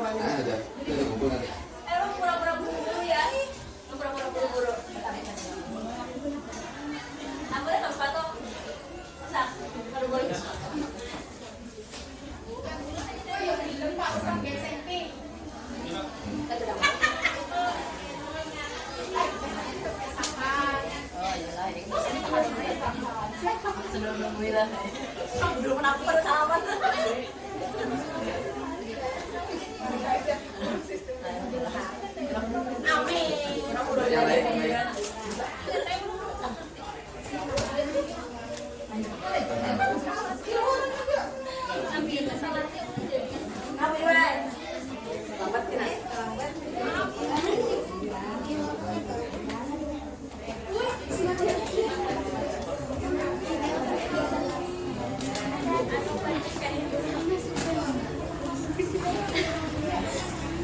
Ada kumpul nanti. Lu pura-pura buru-buru ya. Lu pura-pura buru-buru. Aku udah nggak sepatu. Sak, baru boleh. Sebelum nungguin belum pernah aku pada salaman. Amin. Yang lain.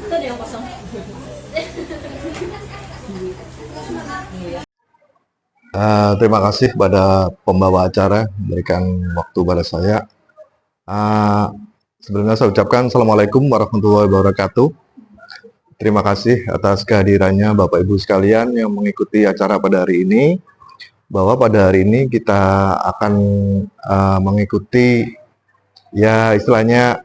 Itu ada yang kosong. Terima kasih pada pembawa acara memberikan waktu pada saya. Sebelumnya saya ucapkan Assalamualaikum warahmatullahi wabarakatuh. Terima kasih atas kehadirannya Bapak Ibu sekalian yang mengikuti acara pada hari ini. Bahwa pada hari ini kita akan mengikuti ya istilahnya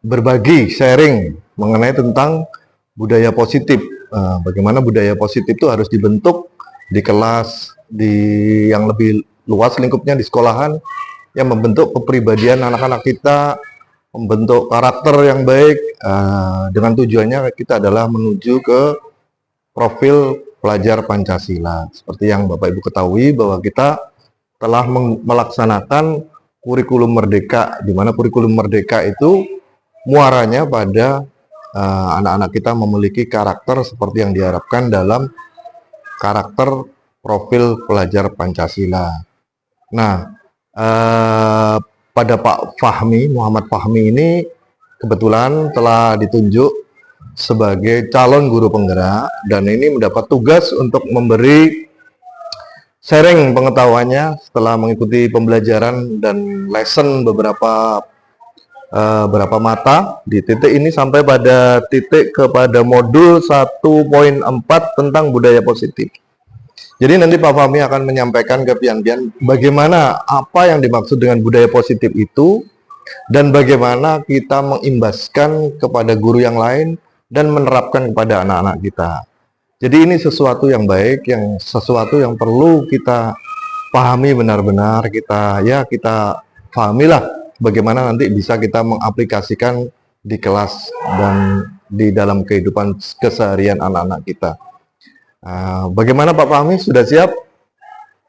berbagi sharing mengenai tentang budaya positif. Bagaimana budaya positif itu harus dibentuk di kelas, di yang lebih luas lingkupnya di sekolahan, yang membentuk kepribadian anak-anak kita, membentuk karakter yang baik, dengan tujuannya kita adalah menuju ke profil pelajar Pancasila. Seperti yang Bapak Ibu ketahui bahwa kita telah melaksanakan kurikulum merdeka, di mana kurikulum merdeka itu muaranya pada anak-anak kita memiliki karakter seperti yang diharapkan dalam karakter profil pelajar Pancasila. Nah, pada Pak Fahmi, Muhammad Fahmi ini kebetulan telah ditunjuk sebagai calon guru penggerak dan ini mendapat tugas untuk memberi sharing pengetahuannya setelah mengikuti pembelajaran dan lesson beberapa mata di titik ini sampai pada titik kepada modul 1.4 tentang budaya positif. Jadi nanti Pak Fahmi akan menyampaikan ke pian-pian bagaimana apa yang dimaksud dengan budaya positif itu dan bagaimana kita mengimbaskan kepada guru yang lain dan menerapkan kepada anak-anak kita. Jadi ini sesuatu yang baik, yang sesuatu yang perlu kita pahami benar-benar, kita pahamilah bagaimana nanti bisa kita mengaplikasikan di kelas dan di dalam kehidupan keseharian anak-anak kita. Bagaimana Pak Fahmi, sudah siap?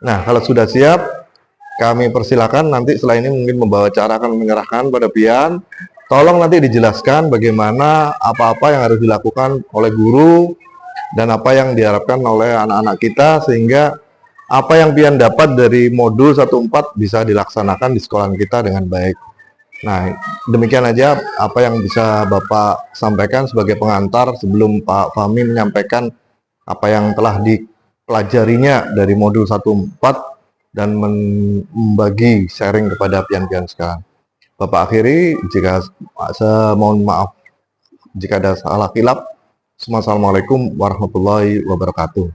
Nah, kalau sudah siap, kami persilakan nanti setelah ini mungkin membawa acara akan menyerahkan pada pian. Tolong nanti dijelaskan bagaimana apa-apa yang harus dilakukan oleh guru dan apa yang diharapkan oleh anak-anak kita sehingga apa yang pian dapat dari modul 1.4 bisa dilaksanakan di sekolah kita dengan baik. Nah, demikian aja apa yang bisa Bapak sampaikan sebagai pengantar sebelum Pak Fahmi menyampaikan apa yang telah dipelajarinya dari modul 1.4 dan membagi sharing kepada pian-pian sekarang. Bapak akhiri, jika mohon maaf jika ada salah khilaf. Assalamualaikum warahmatullahi wabarakatuh.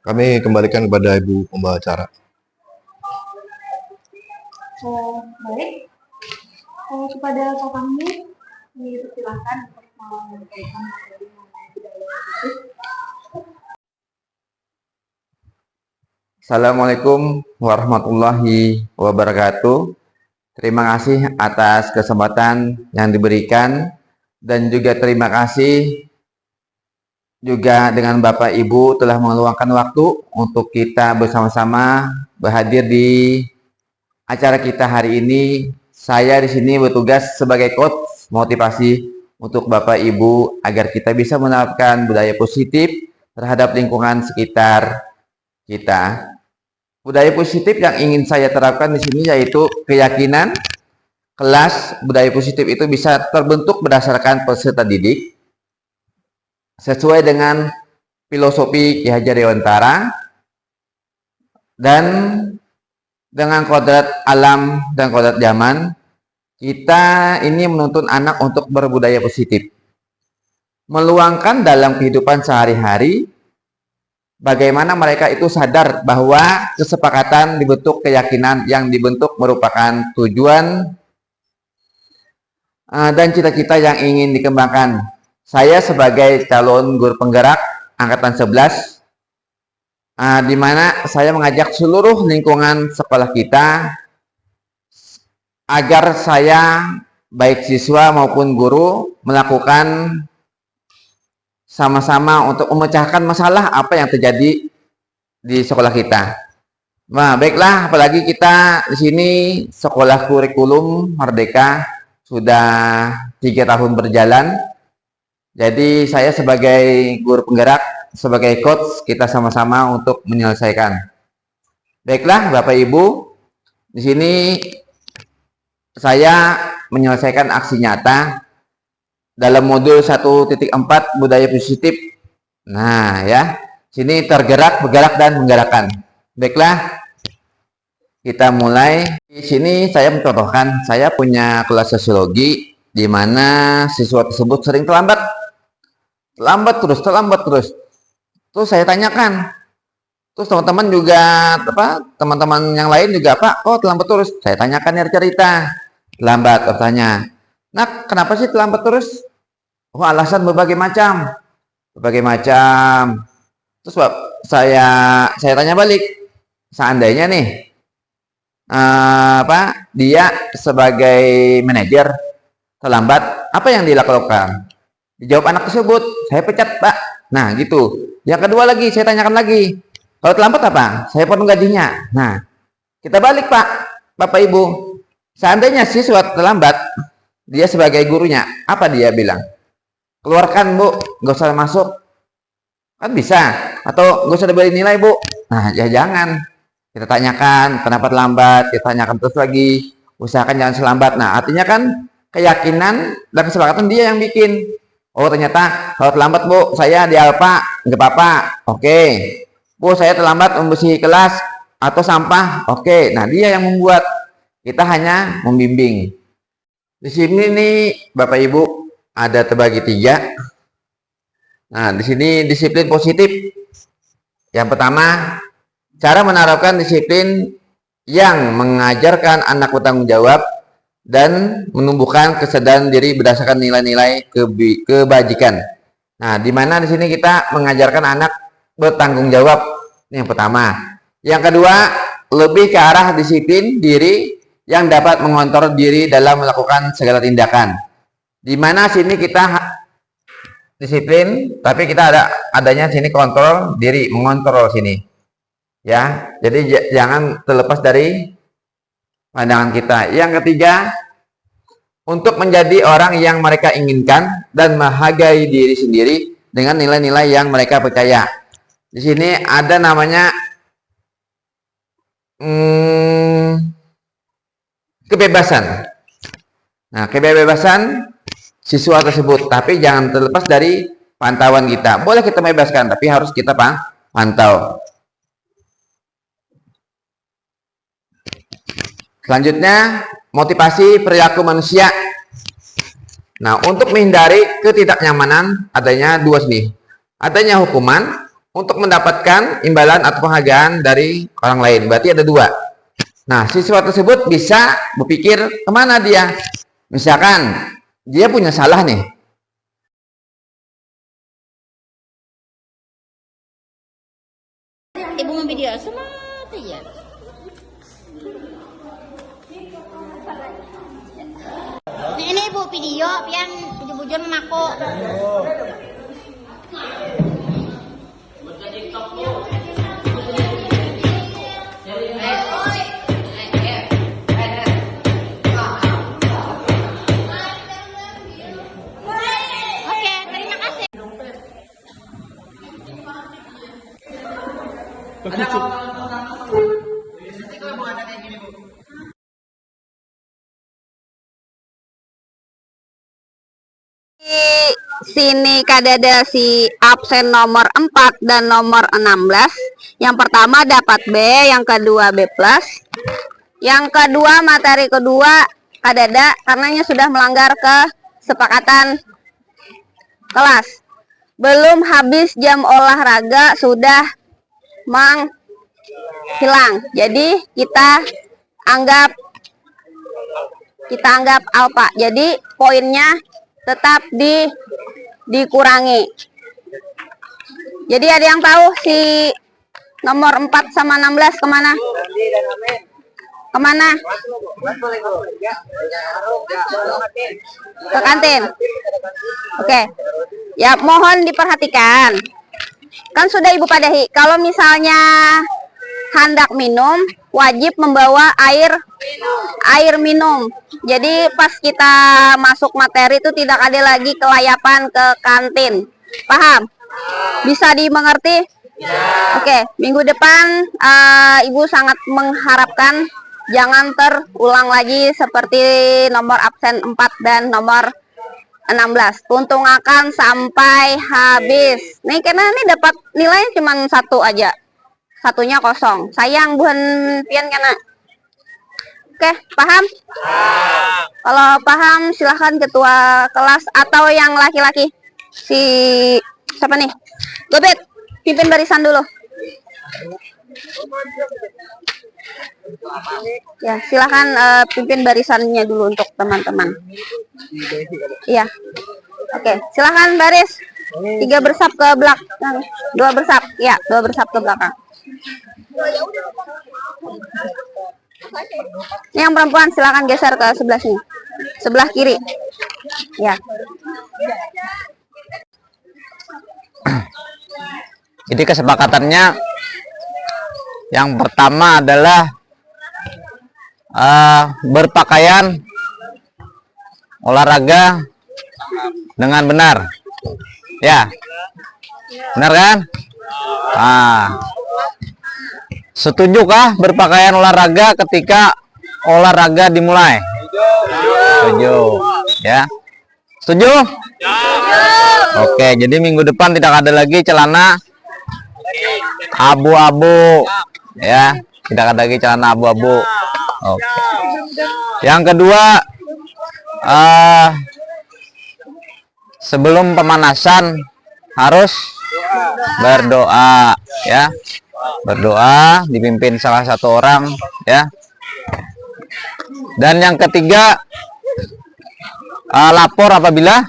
Kami kembalikan kepada Ibu pembawa acara. Baik, kepada Pak Fahmi dipersilakan untuk menyampaikan materi mengenai budaya positif. Assalamualaikum warahmatullahi wabarakatuh. Terima kasih atas kesempatan yang diberikan dan juga terima kasih juga dengan Bapak Ibu telah meluangkan waktu untuk kita bersama-sama berhadir di acara kita hari ini. Saya di sini bertugas sebagai coach motivasi untuk Bapak Ibu agar kita bisa menerapkan budaya positif terhadap lingkungan sekitar kita. Budaya positif yang ingin saya terapkan di sini yaitu keyakinan kelas budaya positif itu bisa terbentuk berdasarkan peserta didik sesuai dengan filosofi Ki Hajar Dewantara dan dengan kodrat alam dan kodrat zaman. kita ini menuntun anak untuk berbudaya positif. Meluangkan dalam kehidupan sehari-hari, bagaimana mereka itu sadar bahwa kesepakatan dibentuk keyakinan yang dibentuk merupakan tujuan dan cita-cita yang ingin dikembangkan. Saya sebagai calon guru penggerak angkatan 11, di mana saya mengajak seluruh lingkungan sekolah kita agar saya, baik siswa maupun guru, melakukan sama-sama untuk memecahkan masalah apa yang terjadi di sekolah kita. Nah, baiklah, apalagi kita di sini sekolah kurikulum Merdeka sudah 3 tahun berjalan. Jadi saya sebagai guru penggerak, sebagai coach, kita sama-sama untuk menyelesaikan. Baiklah, Bapak Ibu, di sini saya menyelesaikan aksi nyata dalam modul 1.4 budaya positif. Nah, ya, sini tergerak, bergerak, dan menggerakkan. Baiklah, kita mulai. Di sini saya mencontohkan, saya punya kelas sosiologi di mana siswa tersebut sering terlambat terus. Terus saya tanyakan, terus teman-teman juga, teman-teman yang lain juga, Pak, kok terlambat terus? Saya tanyakan cerita, terlambat, bertanya, nah, kenapa sih terlambat terus? Oh, alasan berbagai macam. Terus saya tanya balik, seandainya nih, dia sebagai manajer terlambat, apa yang dilakukan? Dijawab anak tersebut, saya pecat, Pak. Nah, gitu. Yang kedua lagi, saya tanyakan lagi, kalau terlambat apa? Saya potong gajinya. Nah, kita balik, Pak, Bapak Ibu. Seandainya siswa terlambat, dia sebagai gurunya, apa dia bilang? Keluarkan, Bu, nggak usah masuk. Kan bisa. Atau nggak usah diberi nilai, Bu. Nah, ya jangan. Kita tanyakan kenapa terlambat, kita tanyakan terus lagi. Usahakan jangan selambat. Nah, artinya kan keyakinan dan kesepakatan dia yang bikin. Oh, ternyata kalau terlambat, Bu, saya di Alfa, nggak apa-apa. Oke. Bu, saya terlambat membersih kelas atau sampah. Oke. Nah, dia yang membuat. Kita hanya membimbing. Di sini nih, Bapak Ibu, ada terbagi 3. Nah, di sini disiplin positif. Yang pertama, cara menerapkan disiplin yang mengajarkan anak bertanggung jawab dan menumbuhkan kesadaran diri berdasarkan nilai-nilai kebajikan. Nah, di mana di sini kita mengajarkan anak bertanggung jawab. Ini yang pertama. Yang kedua, lebih ke arah disiplin diri yang dapat mengontrol diri dalam melakukan segala tindakan. Di mana sini kita disiplin, tapi kita adanya sini kontrol diri, mengontrol sini. Ya, jadi jangan terlepas dari pandangan kita. Yang ketiga, untuk menjadi orang yang mereka inginkan dan menghargai diri sendiri dengan nilai-nilai yang mereka percaya. Di sini ada namanya kebebasan. Nah, kebebasan siswa tersebut, tapi jangan terlepas dari pantauan kita. Boleh kita bebaskan, tapi harus kita pantau. Selanjutnya, motivasi perilaku manusia. Nah, untuk menghindari ketidaknyamanan, adanya 2 sini. Adanya hukuman untuk mendapatkan imbalan atau penghargaan dari orang lain. Berarti ada 2. Nah, siswa tersebut bisa berpikir kemana dia. Misalkan, dia punya salah nih. Ibu mau video sama ya. Ini ibu video yang bujur-bujur mako. Oke, terima kasih. Sini kadada si absen nomor 4 dan nomor 16. Yang pertama dapat B, yang kedua B+. Yang kedua materi kedua kadada karenanya sudah melanggar kesepakatan kelas. Belum habis jam olahraga sudah menghilang. Jadi kita anggap alfa. Jadi poinnya tetap dikurangi. Jadi ada yang tahu si nomor 4 sama 16 kemana? Kemana? Ke kantin. Oke. Ya, mohon diperhatikan. Kan sudah Ibu padahi, kalau misalnya hendak minum, wajib membawa air minum. Jadi pas kita masuk materi itu tidak ada lagi kelayapan ke kantin. Paham? Bisa dimengerti? Oke, minggu depan Ibu sangat mengharapkan jangan terulang lagi seperti nomor absen 4 dan nomor 16. Untung akan sampai habis. Nih karena ini dapat nilainya cuma 1 aja. Satunya kosong. Sayang buhan pian kena. Oke, paham? Kalau paham silahkan ketua kelas atau yang laki-laki. Si siapa nih? Gobet, pimpin barisan dulu. Ya, silahkan pimpin barisannya dulu untuk teman-teman. Iya. Oke, silahkan baris. 3 bersap ke belakang. 2 bersap. Ya, 2 bersap ke belakang. Yang perempuan silahkan geser ke sebelah sini. Sebelah kiri. Ya. Jadi kesepakatannya yang pertama adalah berpakaian olahraga dengan benar. Ya. Benar kan? Setujukah berpakaian olahraga ketika olahraga dimulai? Setuju. Ya. Setuju? Oke, jadi minggu depan tidak ada lagi celana abu-abu. Ya, tidak ada lagi celana abu-abu. Oke. Yang kedua, sebelum pemanasan harus berdoa, ya. Berdoa dipimpin salah satu orang, ya. Dan yang ketiga, lapor apabila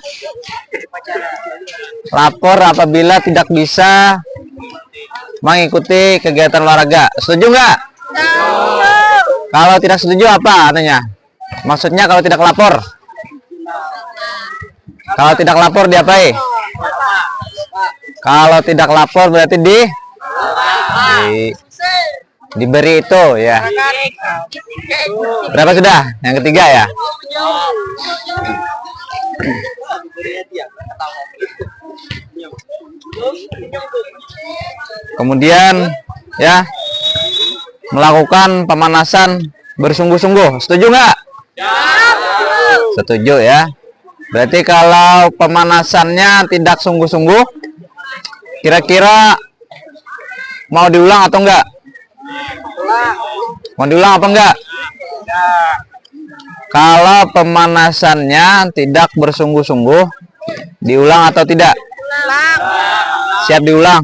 tidak bisa mengikuti kegiatan olahraga. Setuju nggak? Kalau tidak setuju apa artinya? Maksudnya kalau tidak lapor? Kalau tidak lapor diapain? Kalau tidak lapor berarti diberi itu, ya. Berapa sudah? Yang ketiga, ya. Kemudian, ya, melakukan pemanasan bersungguh-sungguh. Setuju nggak? Setuju, ya. Berarti kalau pemanasannya tidak sungguh-sungguh, kira-kira mau diulang atau enggak? Mau diulang apa enggak? Kalau pemanasannya tidak bersungguh-sungguh, diulang atau tidak? Siap diulang?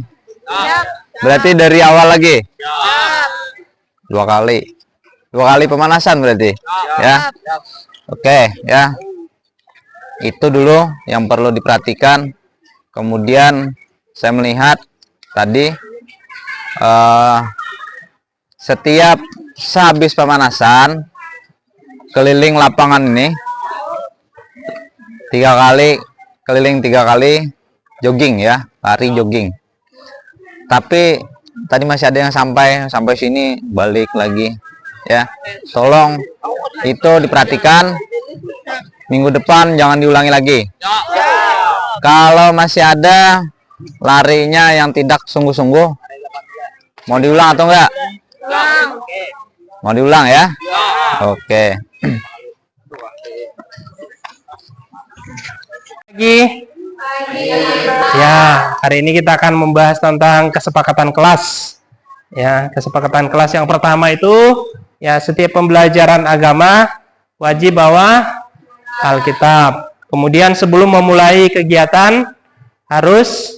Berarti dari awal lagi? 2 kali. 2 kali pemanasan berarti, ya. Oke, ya. Itu dulu yang perlu diperhatikan. Kemudian saya melihat tadi setiap sehabis pemanasan keliling lapangan ini 3 kali, keliling 3 kali jogging, ya, lari jogging. Tapi tadi masih ada yang sampai sini balik lagi, ya. Tolong itu diperhatikan. Minggu depan jangan diulangi lagi. Kalau masih ada larinya yang tidak sungguh-sungguh, mau diulang atau enggak? Mau diulang, ya? Oke. Ya, hari ini kita akan membahas tentang kesepakatan kelas. Ya, kesepakatan kelas yang pertama itu, ya, setiap pembelajaran agama wajib bawa Alkitab. Kemudian sebelum memulai kegiatan harus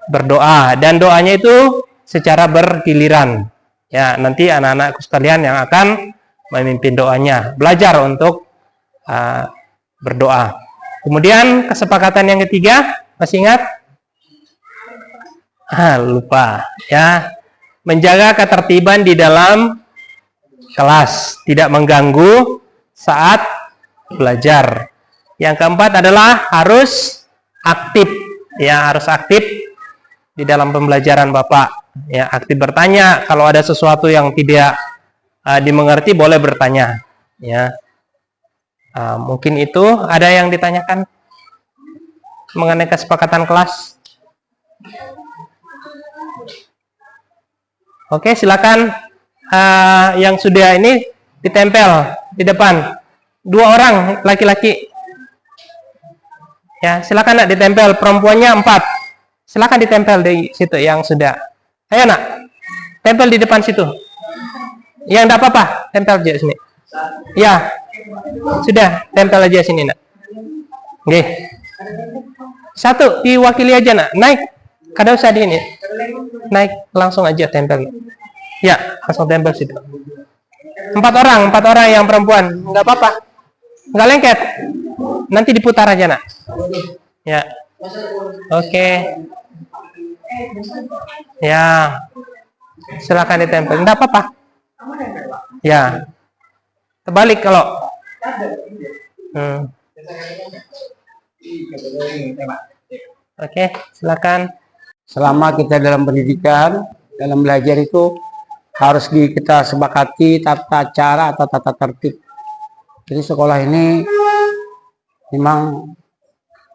berdoa, dan doanya itu secara bergiliran. Ya, nanti anak-anakku sekalian yang akan memimpin doanya. Belajar untuk berdoa. Kemudian kesepakatan yang ketiga, masih ingat? Lupa. Ya, menjaga ketertiban di dalam kelas, tidak mengganggu saat belajar. Yang keempat adalah harus aktif. Ya, harus aktif di dalam pembelajaran Bapak. Ya, aktif bertanya. Kalau ada sesuatu yang tidak dimengerti, boleh bertanya. Ya, mungkin itu. Ada yang ditanyakan mengenai kesepakatan kelas? Oke, silakan. Yang sudah ini ditempel di depan. 2 orang laki-laki. Ya, silakan nak ditempel. Perempuannya 4. Silakan ditempel di situ yang sudah. Ayo nak, tempel di depan situ. Yang enggak apa-apa, tempel aja sini. Ya, sudah, tempel aja sini nak. Oke. 1 diwakili aja nak. Naik. Kada usah di ini. Naik, langsung aja tempel. Ya, langsung tempel situ. 4 orang yang perempuan. Enggak apa-apa. Enggak lengket. Nanti diputar aja nak. Ya. Oke. Ya. Silakan ditempel. Enggak apa-apa. Ya. Terbalik kalau. Oke, silakan. Selama kita dalam pendidikan, dalam belajar itu harus kita sepakati tata cara atau tata tertib. Jadi sekolah ini memang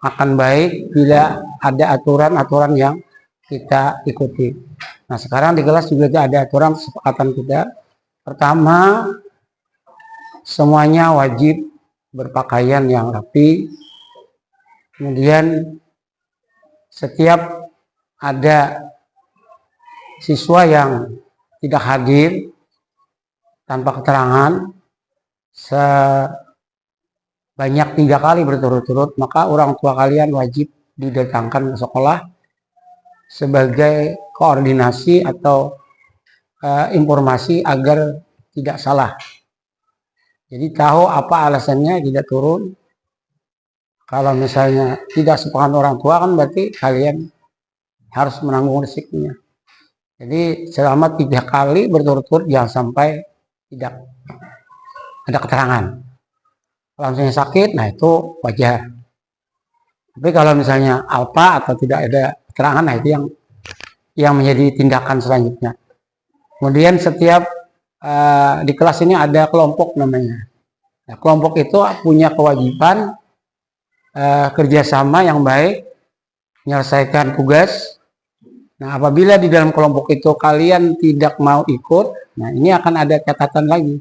akan baik bila ada aturan-aturan yang kita ikuti. Nah, sekarang di kelas juga ada aturan kesepakatan kita. Pertama, semuanya wajib berpakaian yang rapi. Kemudian setiap ada siswa yang tidak hadir tanpa keterangan sebanyak 3 kali berturut-turut, maka orang tua kalian wajib didatangkan ke sekolah sebagai koordinasi atau informasi agar tidak salah. Jadi tahu apa alasannya tidak turun. Kalau misalnya tidak sepakat orang tua kan berarti kalian harus menanggung risikonya. Jadi selama 3 kali berturut-turut jangan sampai tidak ada keterangan. Kalau misalnya sakit, nah itu wajar. Tapi kalau misalnya alpa atau tidak ada keterangan, nah itu yang menjadi tindakan selanjutnya. Kemudian setiap di kelas ini ada kelompok namanya. Nah, kelompok itu punya kewajiban kerjasama yang baik, menyelesaikan tugas. Nah, apabila di dalam kelompok itu kalian tidak mau ikut, nah ini akan ada catatan lagi.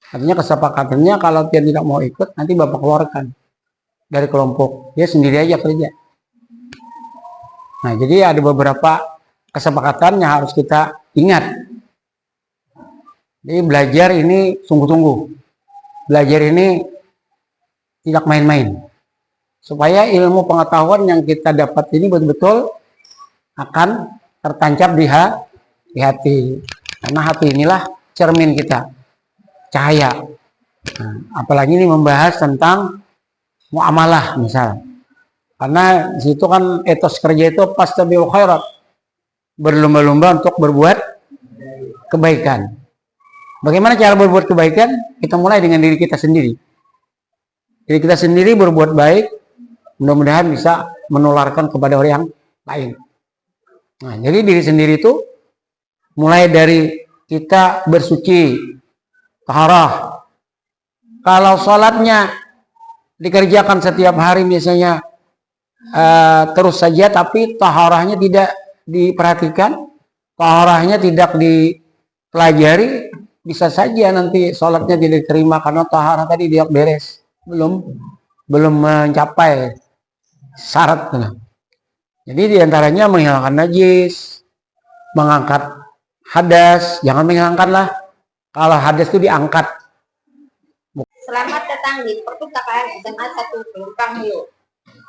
Artinya kesepakatannya kalau dia tidak mau ikut, nanti Bapak keluarkan dari kelompok. Dia sendiri aja kerja. Nah, jadi ada beberapa kesepakatan yang harus kita ingat. Jadi belajar ini sungguh-sungguh. Belajar ini tidak main-main. Supaya ilmu pengetahuan yang kita dapat ini betul-betul akan tertancap di hati. Karena hati inilah cermin kita, cahaya. Nah, apalagi ini membahas tentang muamalah misal. Karena di situ kan etos kerja itu fastabiqul khairat, berlomba-lomba untuk berbuat kebaikan. Bagaimana cara berbuat kebaikan? Kita mulai dengan diri kita sendiri. Diri kita sendiri berbuat baik, mudah-mudahan bisa menularkan kepada orang yang lain. Nah, jadi diri sendiri itu mulai dari kita bersuci, taharah. Kalau sholatnya dikerjakan setiap hari misalnya terus saja, tapi taharahnya tidak diperhatikan, taharahnya tidak dipelajari, bisa saja nanti sholatnya tidak diterima karena taharah tadi tidak beres, belum mencapai syarat. Jadi diantaranya menghilangkan najis, mengangkat hadas, jangan menghilangkan lah. Kalau hadas itu diangkat. Selamat datang di perpustakaan SMA 1 Pelumpang Hiu.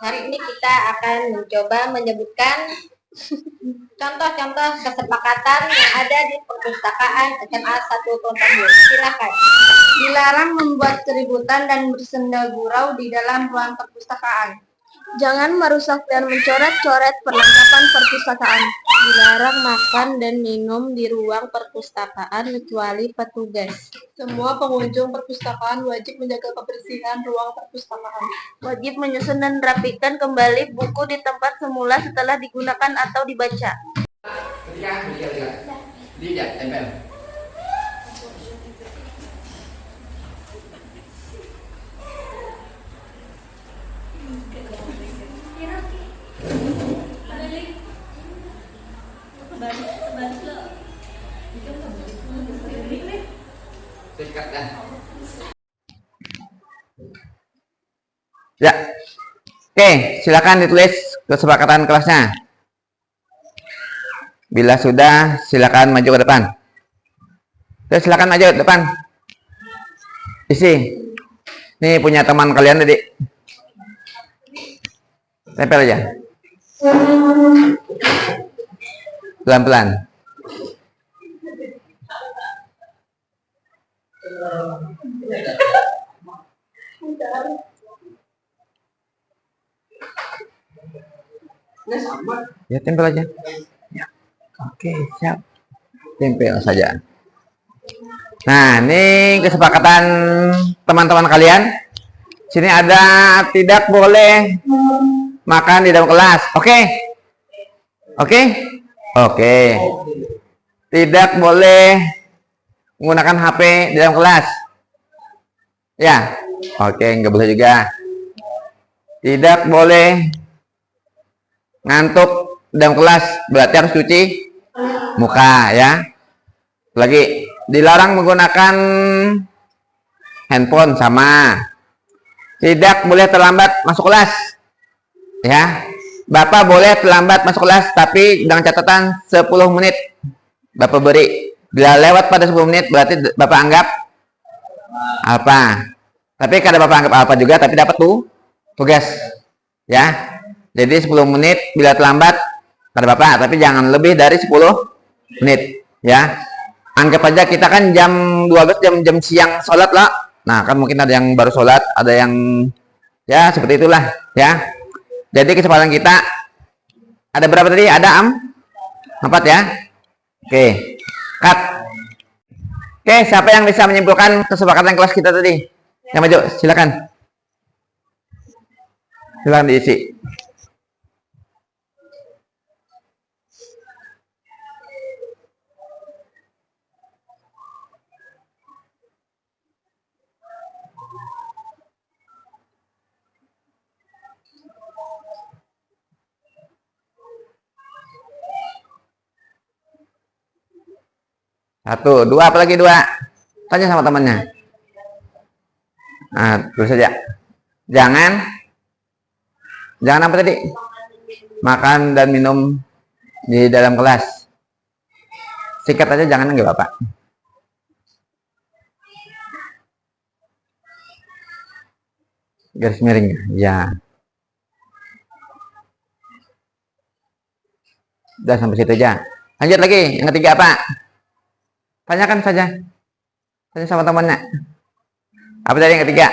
Hari ini kita akan mencoba menyebutkan contoh-contoh kesepakatan yang ada di perpustakaan SMA 1 Pelumpang Hiu. Silakan. Dilarang membuat keributan dan bersenda gurau di dalam ruang perpustakaan. Jangan merusak dan mencoret-coret perlengkapan perpustakaan. Dilarang makan dan minum di ruang perpustakaan kecuali petugas. Semua pengunjung perpustakaan wajib menjaga kebersihan ruang perpustakaan. Wajib menyusun dan rapikan kembali buku di tempat semula setelah digunakan atau dibaca. Lihat, tempel. Sikat dah. Ya. Oke, silakan ditulis kesepakatan kelasnya. Bila sudah, silakan maju ke depan. Oke, silakan maju ke depan. Isi. Ini punya teman kalian tadi. Tempel aja. Pelan-pelan. Ya, tempel aja. Ya. Oke, siap. Tempel saja. Nah, ini kesepakatan teman-teman kalian. Sini ada tidak boleh makan di dalam kelas. Oke. Oke. Oke. Tidak boleh menggunakan HP di dalam kelas. Ya. Oke, nggak boleh juga. Tidak boleh ngantuk dalam kelas, berarti harus cuci muka ya. Lagi dilarang menggunakan handphone sama. Tidak boleh terlambat masuk kelas. Ya. Bapak boleh terlambat masuk kelas tapi dengan catatan 10 menit. Bapak beri. Bila lewat pada 10 menit berarti Bapak anggap apa? Tapi kada Bapak anggap apa juga tapi dapat tuh tugas. Ya. Jadi 10 menit bila terlambat kada Bapak, tapi jangan lebih dari 10 menit ya. Anggap aja kita kan jam 12 jam siang sholat lah. Nah, kan mungkin ada yang baru sholat, ada yang ya seperti itulah ya. Jadi kesempatan kita ada berapa tadi? Ada 4 ya. Oke. Cut. Oke, siapa yang bisa menyimpulkan kesepakatan kelas kita tadi? Yang maju, silakan. Silakan diisi. Satu, dua, apalagi dua. Tanya sama temannya. Nah, terus saja. Jangan apa tadi? Makan dan minum di dalam kelas. Sikat aja, jangan nggak Bapak. Garis miring ya. Udah sampai situ aja. Lanjut lagi, yang ketiga apa? Tanyakan saja. Tanya sama temannya. Apa tadi yang ketiga?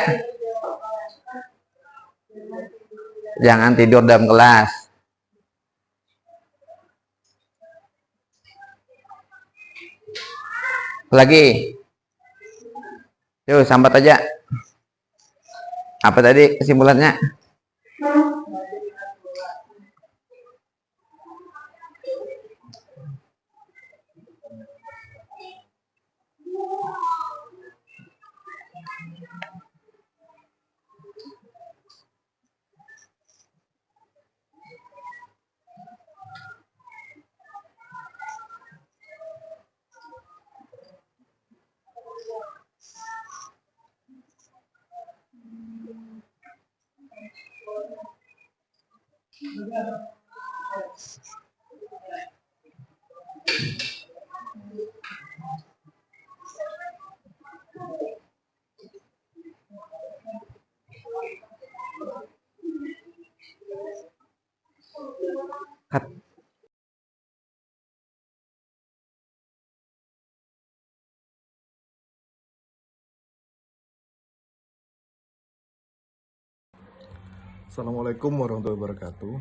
Jangan tidur dalam kelas. Lagi. Yuk, sambat aja. Apa tadi kesimpulannya? Assalamualaikum warahmatullahi wabarakatuh.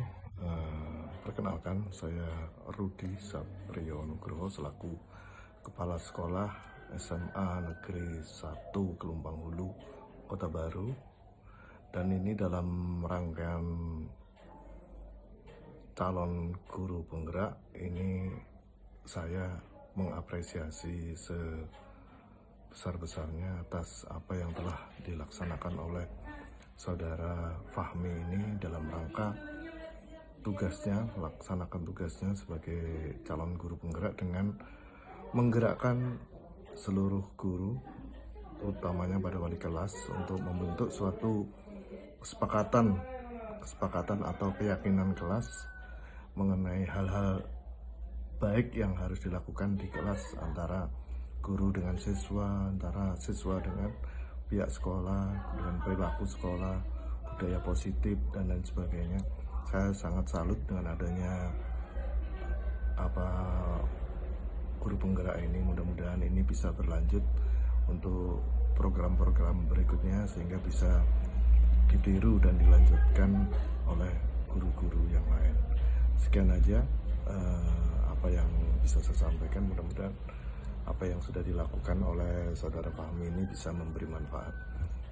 Perkenalkan, saya Rudi Saprio Nugroho selaku Kepala Sekolah SMA Negeri 1 Kelumpang Hulu, Kota Baru. Dan ini dalam rangkaian calon guru penggerak, ini saya mengapresiasi sebesar-besarnya atas apa yang telah dilaksanakan oleh Saudara Fahmi ini dalam rangka tugasnya, melaksanakan tugasnya sebagai calon guru penggerak dengan menggerakkan seluruh guru, utamanya pada wali kelas, untuk membentuk suatu kesepakatan atau keyakinan kelas mengenai hal-hal baik yang harus dilakukan di kelas antara guru dengan siswa, antara siswa dengan pihak sekolah, dengan perilaku sekolah, budaya positif dan lain sebagainya. Saya sangat salut dengan adanya guru penggerak ini. Mudah-mudahan ini bisa berlanjut untuk program-program berikutnya sehingga bisa ditiru dan dilanjutkan oleh guru-guru yang lain. Sekian aja apa yang bisa saya sampaikan. Mudah-mudahan apa yang sudah dilakukan oleh Saudara Fahmi ini bisa memberi manfaat.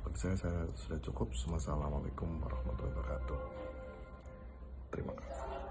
Bagi saya sudah cukup. Wassalamualaikum warahmatullahi wabarakatuh. Terima kasih.